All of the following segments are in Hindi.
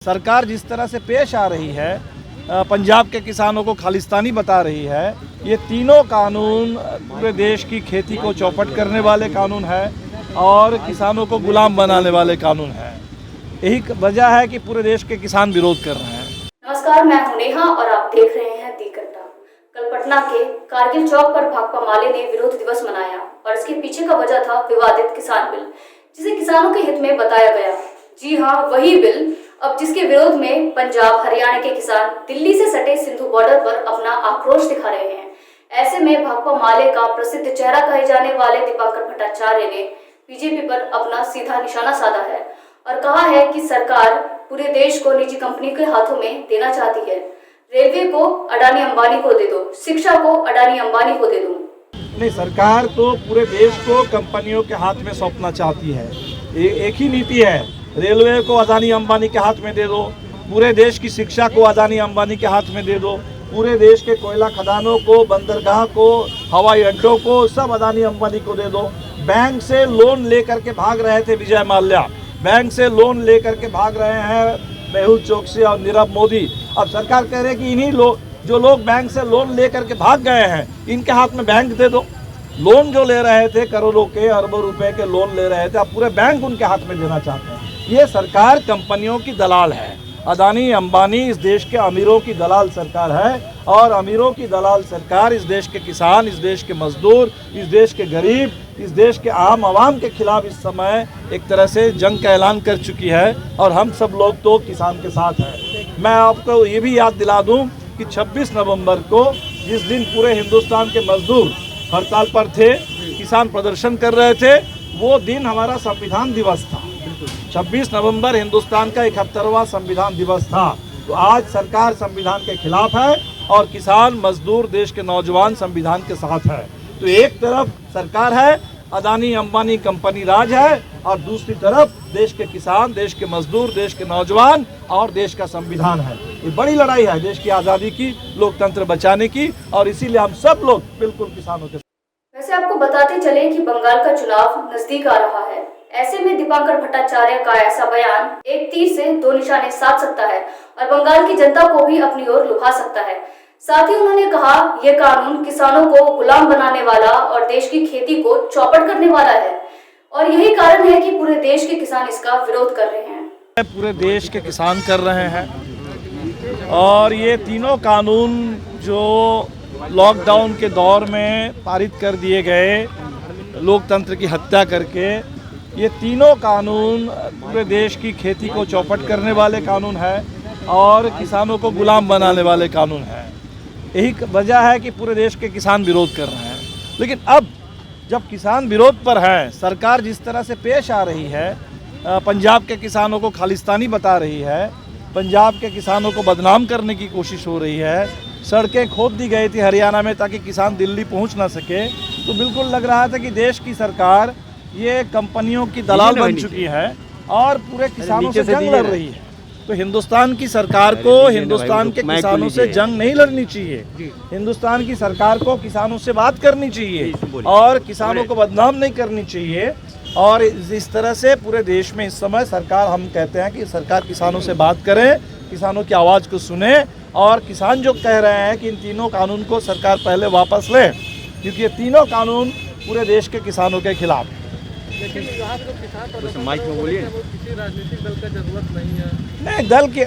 सरकार जिस तरह से पेश आ रही है, पंजाब के किसानों को खालिस्तानी बता रही है। ये तीनों कानून पूरे देश की खेती को चौपट करने वाले कानून है और किसानों को गुलाम बनाने वाले कानून है। यही वजह है कि पूरे देश के किसान विरोध कर रहे हैं। नमस्कार, मैं हूं नेहा और आप देख रहे हैं दी घंटा। कल पटना के कारगिल चौक पर भाकपा माले ने विरोध दिवस मनाया और इसके पीछे का वजह था विवादित किसान बिल, जिसे किसानों के हित में बताया गया। जी हाँ, वही बिल अब जिसके विरोध में पंजाब हरियाणा के किसान दिल्ली से सटे सिंधु बॉर्डर पर अपना आक्रोश दिखा रहे हैं। ऐसे में भाकपा माले का प्रसिद्ध चेहरा कहे जाने वाले दीपांकर भट्टाचार्य ने बीजेपी पर अपना सीधा निशाना साधा है और कहा है कि सरकार पूरे देश को निजी कंपनी के हाथों में देना चाहती है। रेलवे को अडानी अंबानी को दे दो, शिक्षा को अडानी अंबानी को दे दो। नहीं, सरकार तो पूरे देश को कंपनियों के हाथ में सौंपना चाहती है। एक ही नीति है, रेलवे को अडानी अंबानी के हाथ में दे दो, पूरे देश की शिक्षा को अडानी अंबानी के हाथ में दे दो, पूरे देश के कोयला खदानों को, बंदरगाह को, हवाई अड्डों को सब अडानी अंबानी को दे दो। बैंक से लोन लेकर के भाग रहे थे विजय माल्या, बैंक से लोन लेकर के भाग रहे हैं मेहुल चोकसी और नीरव मोदी। अब सरकार कह रही है कि इन्हीं जो लोग बैंक से लोन लेकर के भाग गए हैं, इनके हाथ में बैंक दे दो। लोन जो ले रहे थे, करोड़ों के अरबों रुपए के लोन ले रहे थे, अब पूरे बैंक उनके हाथ में देना चाहते हैं। ये सरकार कंपनियों की दलाल है। अडानी अंबानी इस देश के अमीरों की दलाल सरकार है और अमीरों की दलाल सरकार इस देश के किसान, इस देश के मजदूर, इस देश के गरीब, इस देश के आम आवाम के खिलाफ इस समय एक तरह से जंग का ऐलान कर चुकी है और हम सब लोग तो किसान के साथ हैं। मैं आपको ये भी याद दिला दूं कि 26 नवंबर को जिस दिन पूरे हिंदुस्तान के मजदूर हड़ताल पर थे, किसान प्रदर्शन कर रहे थे, वो दिन हमारा संविधान दिवस था। 26 नवंबर हिंदुस्तान का 71वां संविधान दिवस था। तो आज सरकार संविधान के खिलाफ है और किसान मजदूर देश के नौजवान संविधान के साथ है। तो एक तरफ सरकार है, अडानी अंबानी कंपनी राज है, और दूसरी तरफ देश के किसान, देश के मजदूर, देश के नौजवान और देश का संविधान है। ये बड़ी लड़ाई है देश की आज़ादी की, लोकतंत्र बचाने की, और इसीलिए हम सब लोग बिल्कुल किसानों के। वैसे आपको बताते चले कि बंगाल का चुनाव नजदीक आ रहा है। ऐसे में दीपांकर भट्टाचार्य का ऐसा बयान एक तीर से दो निशाने साध सकता है और बंगाल की जनता को भी अपनी ओर लुभा सकता है। साथ ही उन्होंने कहा, यह कानून किसानों को गुलाम बनाने वाला और देश की खेती को चौपट करने वाला है और यही कारण है कि पूरे देश के किसान इसका विरोध कर रहे हैं। पूरे देश के किसान कर रहे हैं और ये तीनों कानून जो लॉकडाउन के दौर में पारित कर दिए गए, लोकतंत्र की हत्या करके, ये तीनों कानून पूरे देश की खेती को चौपट करने वाले कानून है और किसानों को गुलाम बनाने वाले कानून है। यही वजह है कि पूरे देश के किसान विरोध कर रहे हैं। लेकिन अब जब किसान विरोध पर हैं, सरकार जिस तरह से पेश आ रही है, पंजाब के किसानों को खालिस्तानी बता रही है, पंजाब के किसानों को बदनाम करने की कोशिश हो रही है, सड़कें खोद दी गई थी हरियाणा में ताकि किसान दिल्ली पहुंच ना सके, तो बिल्कुल लग रहा था कि देश की सरकार ये कंपनियों की दलाल बन चुकी है और पूरे किसानों से जंग लड़ रही है। तो हिंदुस्तान की सरकार को हिंदुस्तान के किसानों से जंग नहीं लड़नी चाहिए। हिंदुस्तान की सरकार को किसानों से बात करनी चाहिए और किसानों को बदनाम नहीं करनी चाहिए। और इस तरह से पूरे देश में इस समय सरकार, हम कहते हैं कि सरकार किसानों से बात करे, किसानों की आवाज़ को सुने और किसान जो कह रहे हैं कि इन तीनों कानून को सरकार पहले वापस ले, क्योंकि ये तीनों कानून पूरे देश के किसानों के खिलाफ है। लेकिन आप लोग किसान किसी राजनीतिक दल का जरूरत नहीं है। नहीं, दल के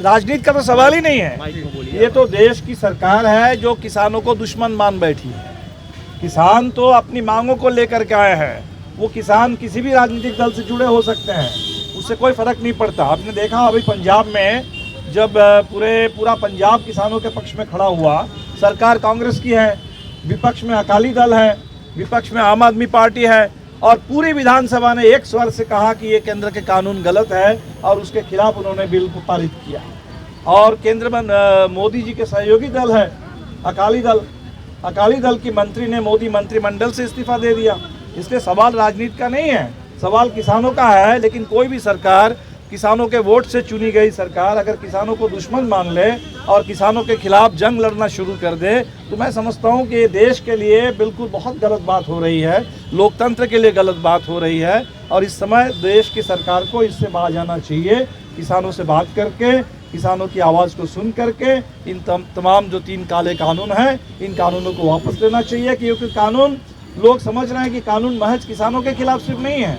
राजनीति का तो सवाल ही नहीं है। ये तो देश की सरकार है जो किसानों को दुश्मन मान बैठी है। किसान तो अपनी मांगों को लेकर के आए हैं। वो किसान किसी भी राजनीतिक दल से जुड़े हो सकते हैं, उससे कोई फर्क नहीं पड़ता। आपने देखा अभी पंजाब में जब पूरा पंजाब किसानों के पक्ष में खड़ा हुआ, सरकार कांग्रेस की है, विपक्ष में अकाली दल है, विपक्ष में आम आदमी पार्टी है, और पूरी विधानसभा ने एक स्वर से कहा कि ये केंद्र के कानून गलत है और उसके खिलाफ उन्होंने बिल को पारित किया। और केंद्र में मोदी जी के सहयोगी दल है अकाली दल, अकाली दल की मंत्री ने मोदी मंत्रिमंडल से इस्तीफा दे दिया। इसलिए सवाल राजनीति का नहीं है, सवाल किसानों का है। लेकिन कोई भी सरकार, किसानों के वोट से चुनी गई सरकार, अगर किसानों को दुश्मन मान ले और किसानों के खिलाफ जंग लड़ना शुरू कर दे, तो मैं समझता हूं कि ये देश के लिए बिल्कुल बहुत गलत बात हो रही है, लोकतंत्र के लिए गलत बात हो रही है। और इस समय देश की सरकार को इससे बाज आना चाहिए। किसानों से बात करके, किसानों की आवाज़ को सुन करके इन तमाम जो 3 काले कानून हैं, इन कानूनों को वापस लेना चाहिए, क्योंकि कानून, लोग समझ रहे हैं कि कानून महज किसानों के खिलाफ सिर्फ नहीं है।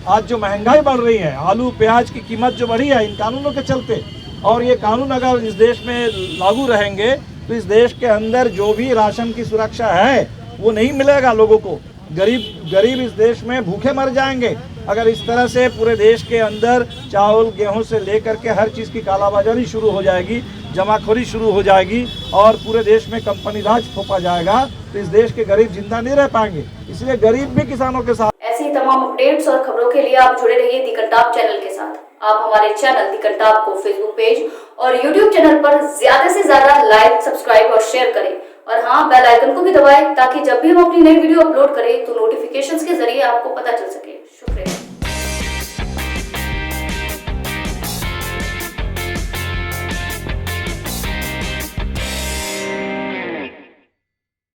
आज जो महंगाई बढ़ रही है, आलू प्याज की कीमत जो बढ़ी है इन कानूनों के चलते, और ये कानून अगर इस देश में लागू रहेंगे तो इस देश के अंदर जो भी राशन की सुरक्षा है वो नहीं मिलेगा लोगों को। गरीब इस देश में भूखे मर जाएंगे अगर इस तरह से पूरे देश के अंदर चावल गेहूं से लेकर के हर चीज़ की कालाबाजारी शुरू हो जाएगी, जमाखोरी शुरू हो जाएगी और पूरे देश में कंपनी राज थोपा जाएगा, तो इस देश के गरीब जिंदा नहीं रह पाएंगे। इसलिए गरीब भी किसानों के साथ। ऐसी ही तमाम अपडेट्स और खबरों के लिए आप जुड़े रहिए दी कंटाप चैनल के साथ। आप हमारे चैनल दी कंटाप को फेसबुक पेज और यूट्यूब चैनल पर ज्यादा से ज्यादा लाइक, सब्सक्राइब और शेयर करें, और हाँ, बेल आइकन को भी दबाएं ताकि जब भी हम अपनी नई वीडियो अपलोड करें तो नोटिफिकेशंस के जरिए आपको पता चल सके। शुक्रिया।